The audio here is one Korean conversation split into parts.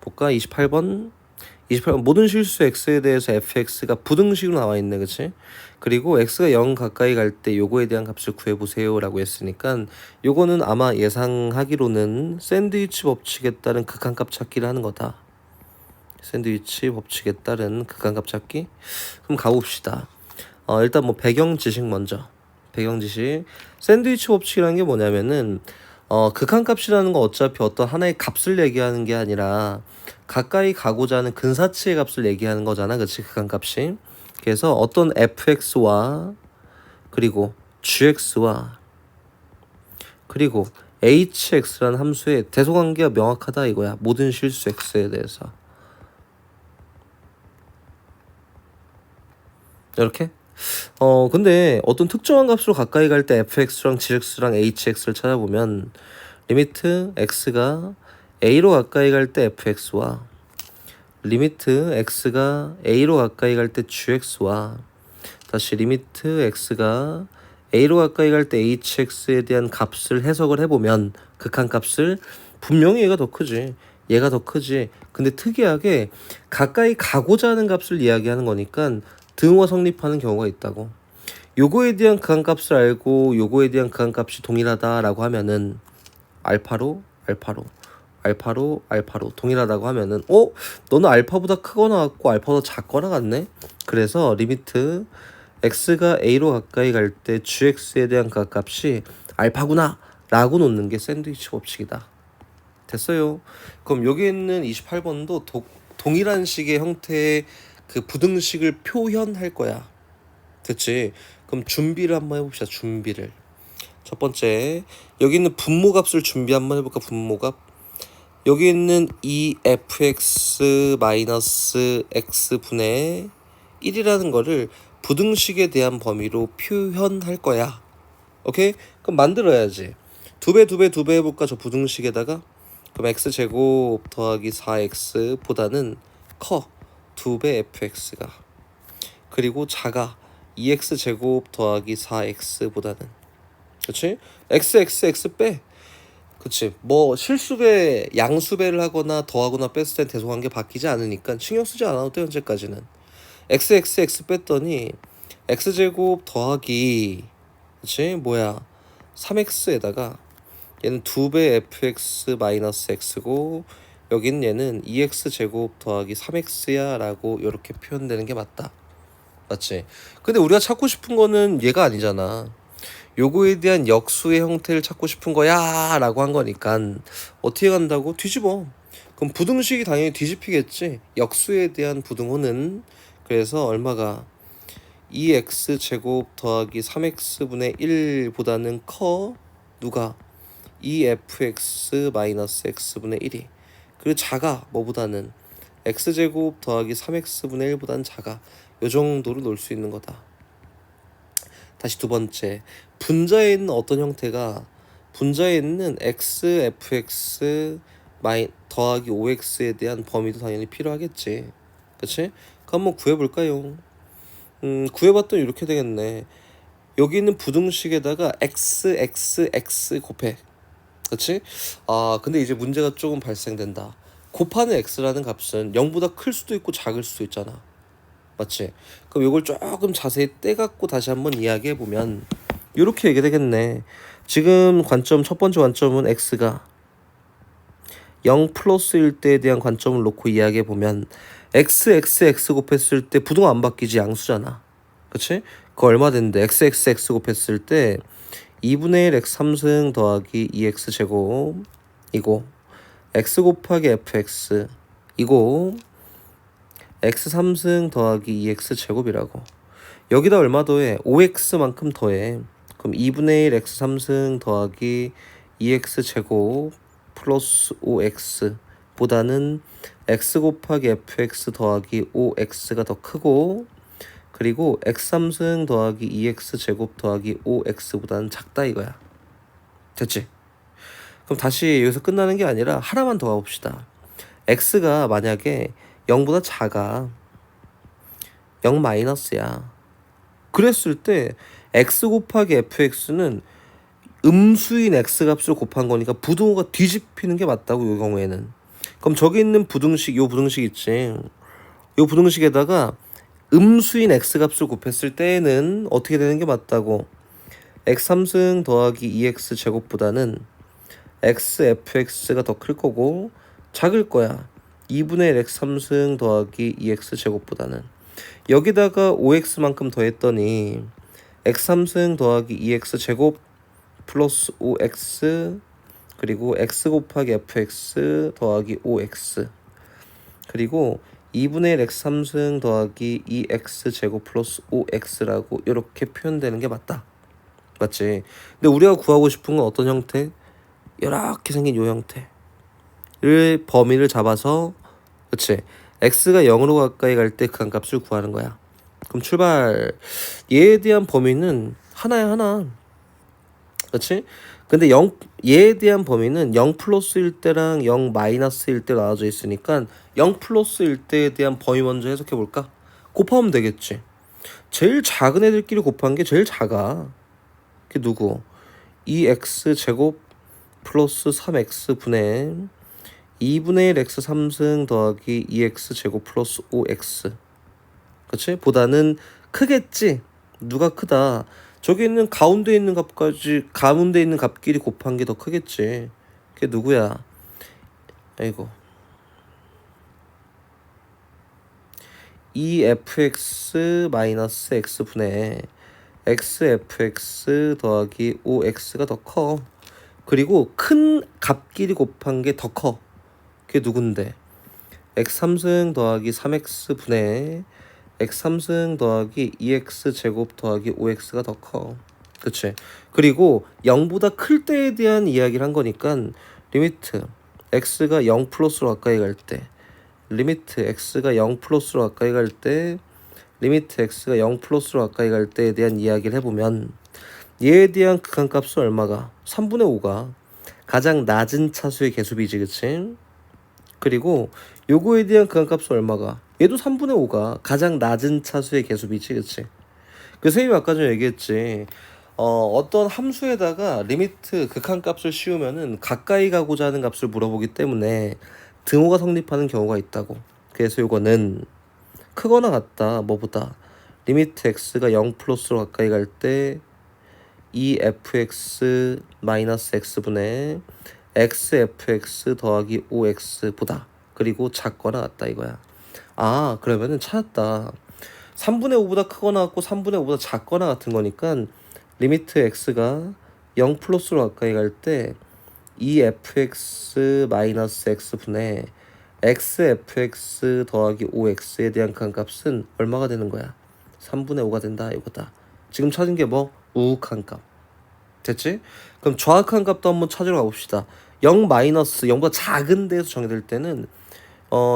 볼까? 28번 모든 실수 x에 대해서 fx가 부등식으로 나와 있네, 그치? 그리고 x가 0 가까이 갈 때 요거에 대한 값을 구해보세요 라고 했으니까 요거는 아마 예상하기로는 샌드위치 법칙에 따른 극한값 찾기를 하는 거다. 샌드위치 법칙에 따른 극한값 찾기. 그럼 가봅시다. 일단 뭐 배경 지식 먼저. 배경 지식. 샌드위치 법칙이라는 게 뭐냐면은 극한값이라는 건 어차피 어떤 하나의 값을 얘기하는 게 아니라 가까이 가고자 하는 근사치의 값을 얘기하는 거잖아, 그치? 극한값이. 그래서 어떤 fx와 그리고 gx와 그리고 hx라는 함수의 대소관계가 명확하다 이거야. 모든 실수 x에 대해서. 이렇게? 근데 어떤 특정한 값으로 가까이 갈 때 fx랑 gx랑 hx를 찾아보면 리미트 x가 a로 가까이 갈 때 fx와 리미트 x가 a로 가까이 갈 때 gx와 다시 리미트 x가 a로 가까이 갈 때 hx에 대한 값을 해석을 해보면 극한값을 분명히 얘가 더 크지. 얘가 더 크지. 근데 특이하게 가까이 가고자 하는 값을 이야기하는 거니까 등호가 성립하는 경우가 있다고. 요거에 대한 극한값을 알고 요거에 대한 극한값이 동일하다라고 하면은 알파로 동일하다고 하면은 너는 알파보다 크거나 같고 알파보다 작거나 같네. 그래서 리미트 x가 a로 가까이 갈 때 gx에 대한 극한값이 알파구나 라고 놓는 게 샌드위치 법칙이다. 됐어요. 그럼 여기 있는 28번도 동일한 식의 형태의 그 부등식을 표현할 거야. 됐지? 그럼 준비를 한번 해봅시다. 준비를. 첫 번째, 여기 있는 분모값을 준비 한번 해볼까? 분모값. 여기 있는 2fx-x분의 1이라는 거를 부등식에 대한 범위로 표현할 거야. 오케이? 그럼 만들어야지. 2배 해볼까? 저 부등식에다가. 그럼 x제곱 더하기 4x보다는 커. 2배 fx가. 그리고 작아. 2x제곱 더하기 4x보다는. 그치? x 빼. 그치? 뭐 실수배, 양수배를 하거나 더하거나 뺐을 땐 대소관계 바뀌지 않으니까 신경 쓰지 않아도 돼, 현재까지는. x 뺐더니 x제곱 더하기 그치? 3x에다가 얘는 2배 fx 마이너스 x고 여기는 얘는 2x제곱 더하기 3x야 라고 이렇게 표현되는 게 맞다. 맞지? 근데 우리가 찾고 싶은 거는 얘가 아니잖아. 요거에 대한 역수의 형태를 찾고 싶은 거야 라고 한 거니까 어떻게 간다고? 뒤집어. 그럼 부등식이 당연히 뒤집히겠지. 역수에 대한 부등호는 그래서 얼마가 2x제곱 더하기 3x분의 1보다는 커 누가? 2fx 마이너스 x분의 1이 그리고 작아 뭐보다는 x제곱 더하기 3x분의 1보다는 작아. 요 정도로 놓을 수 있는 거다. 다시 두 번째, 분자에 있는 어떤 형태가 분자에 있는 xfx 더하기 5x에 대한 범위도 당연히 필요하겠지. 그치? 그럼 한번 구해볼까요? 구해봤더니 이렇게 되겠네. 여기 있는 부등식에다가 x 곱해. 그치? 근데 이제 문제가 조금 발생된다. 곱하는 x라는 값은 0보다 클 수도 있고 작을 수도 있잖아. 맞지? 그럼 이걸 조금 자세히 떼갖고 다시 한번 이야기해보면 이렇게 얘기되겠네. 지금 첫 번째 관점은 x가 0 플러스일 때에 대한 관점을 놓고 이야기해보면 x 곱했을 때 부등호 안 바뀌지. 양수잖아. 그치? 그거 얼마 되는데 x 곱했을 때 2분의 1 x 3승 더하기 2x 제곱 이고 x 곱하기 fx 이고 x 3승 더하기 2x 제곱이라고. 여기다 얼마 더해? 5x만큼 더해. 그럼 2분의 1 x 3승 더하기 2x 제곱 플러스 5x 보다는 x 곱하기 fx 더하기 5x가 더 크고 그리고 x 3승 더하기 2x 제곱 더하기 5x보다는 작다 이거야. 됐지? 그럼 다시 여기서 끝나는 게 아니라 하나만 더 가봅시다. x가 만약에 0보다 작아. 0 마이너스야. 그랬을 때 x 곱하기 fx는 음수인 x값을 곱한 거니까 부등호가 뒤집히는 게 맞다고 이 경우에는. 그럼 저기 있는 부등식, 요 부등식 있지. 요 부등식에다가 음수인 x값을 곱했을 때에는 어떻게 되는 게 맞다고? x3승 더하기 2x 제곱보다는 xfx가 더 클 거고 작을 거야. 2분의 1 x3승 더하기 2x 제곱보다는. 여기다가 5x만큼 더했더니 x3승 더하기 2x 제곱 플러스 5x 그리고 x 곱하기 fx 더하기 5x 그리고 2분의 1 x 3승 더하기 2x 제곱 플러스 5x라고 이렇게 표현되는 게 맞다. 맞지? 근데 우리가 구하고 싶은 건 어떤 형태? 이렇게 생긴 요 형태를 범위를 잡아서 그치? x가 0으로 가까이 갈 때 그 값을 구하는 거야. 그럼 출발. 얘에 대한 범위는 하나야 하나. 그치? 근데 얘에 대한 범위는 0 플러스일 때랑 0 마이너스일 때 나눠져 있으니까 0 플러스일 때에 대한 범위 먼저 해석해 볼까? 곱하면 되겠지. 제일 작은 애들끼리 곱한 게 제일 작아. 그게 누구? 2x 제곱 플러스 3x 분의 2분의 1 x 3승 더하기 2x 제곱 플러스 5x 그치? 보다는 크겠지? 누가 크다? 저기 있는 가운데 있는 값까지 가운데 있는 값끼리 곱한 게 더 크겠지. 그게 누구야? 아이고 2fx 마이너스 x 분의 xfx 더하기 5x가 더 커. 그리고 큰 값끼리 곱한 게 더 커. 그게 누군데? x3승 더하기 3x 분의 x3승 더하기 2x 제곱 더하기 5x가 더 커. 그치? 그리고 0보다 클 때에 대한 이야기를 한 거니까 리미트 x가 0 플러스로 가까이 갈 때 리미트 x가 0 플러스로 가까이 갈 때 리미트 x가 0 플러스로 가까이 갈 때에 대한 이야기를 해보면 얘에 대한 극한값은 얼마가? 3분의 5가 가장 낮은 차수의 개수비지 그치? 그리고 요거에 대한 극한값은 얼마가? 얘도 3분의 5가 가장 낮은 차수의 개수비지 그치? 그래서 선생님이 아까 전에 얘기했지 어떤 함수에다가 리미트 극한값을 씌우면은 가까이 가고자 하는 값을 물어보기 때문에 등호가 성립하는 경우가 있다고. 그래서 요거는 크거나 같다 뭐보다 리미트 x가 0 플러스로 가까이 갈 때 2fx 마이너스 x분의 xfx 더하기 5x보다 그리고 작거나 같다 이거야. 아 그러면은 찾았다. 3분의 5보다 크거나 같고 3분의 5보다 작거나 같은 거니까 리미트 x가 0 플러스로 가까이 갈 때 2fx 마이너스 x분의 xfx 더하기 5x에 대한 값은 얼마가 되는 거야? 3분의 5가 된다 이거다. 지금 찾은 게 뭐? 우욱한 값. 됐지? 그럼 정확한 값도 한번 찾으러 가봅시다. 0 마이너스 0보다 작은 데에서 정의될 때는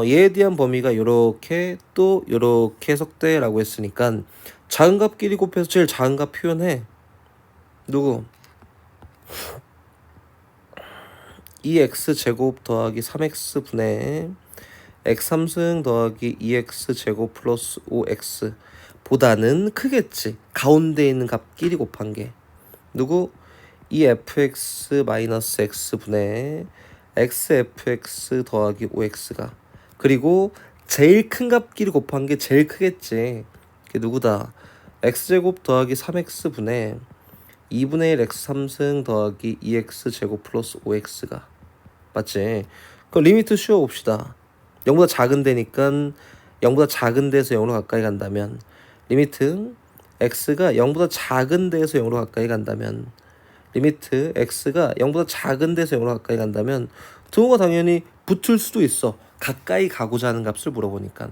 얘에 대한 범위가 요렇게 또 요렇게 해석돼라고 했으니까 작은 값끼리 곱해서 제일 작은 값 표현해. 누구? 2x 제곱 더하기 3x 분의 x3승 더하기 2x 제곱 플러스 5x 보다는 크겠지. 가운데 있는 값끼리 곱한 게 누구? 2fx 마이너스 x 분의 xfx 더하기 5x가 그리고 제일 큰 값끼리 곱한 게 제일 크겠지. 그게 누구다? x제곱 더하기 3x 분의 2분의 1 x3승 더하기 2x 제곱 플러스 5x가 맞지? 그럼 리미트 씌워봅시다. 0보다 작은 데니까 0보다 작은 데서 0으로 가까이 간다면 리미트 x가 0보다 작은 데에서 0으로 가까이 간다면 리미트 x가 0보다 작은 데서 0으로 가까이 간다면 등호가 당연히 붙을 수도 있어. 가까이 가고자 하는 값을 물어보니까.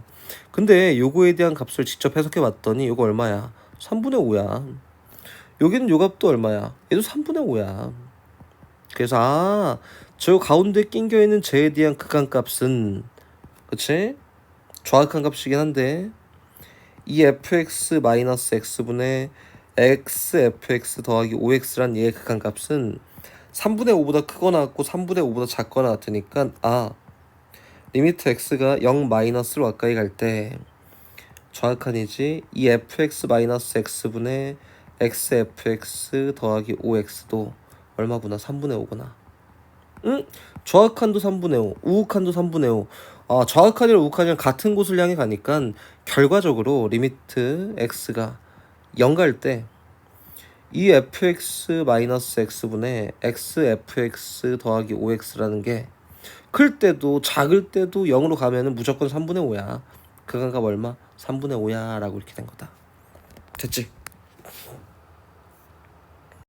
근데 요거에 대한 값을 직접 해석해 봤더니 요거 얼마야? 3분의 5야. 여기는 요 값도 얼마야? 얘도 3분의 5야. 그래서 저 가운데 낑겨 있는 쟤에 대한 극한값은 그치? 좌극한 값이긴 한데 이 fx 마이너스 x분의 xfx 더하기 5x란 얘의 극한값은 3분의 5보다 크거나 같고 3분의 5보다 작거나 같으니까 리미트 x가 0 마이너스로 가까이 갈 때 좌극한이지 이 fx 마이너스 x분의 xfx 더하기 5x도 얼마구나? 3분의 5구나. 응? 좌극한도 3분의 5, 우극한도 3분의 5. 좌극한이랑 우극한이랑 같은 곳을 향해 가니까 결과적으로 리미트 x가 0 갈 때 이 fx 마이너스 x분의 xfx 더하기 5x라는 게 클 때도 작을 때도 0으로 가면은 무조건 3분의 5야. 그간값 얼마? 3분의 5야 라고 이렇게 된 거다. 됐지?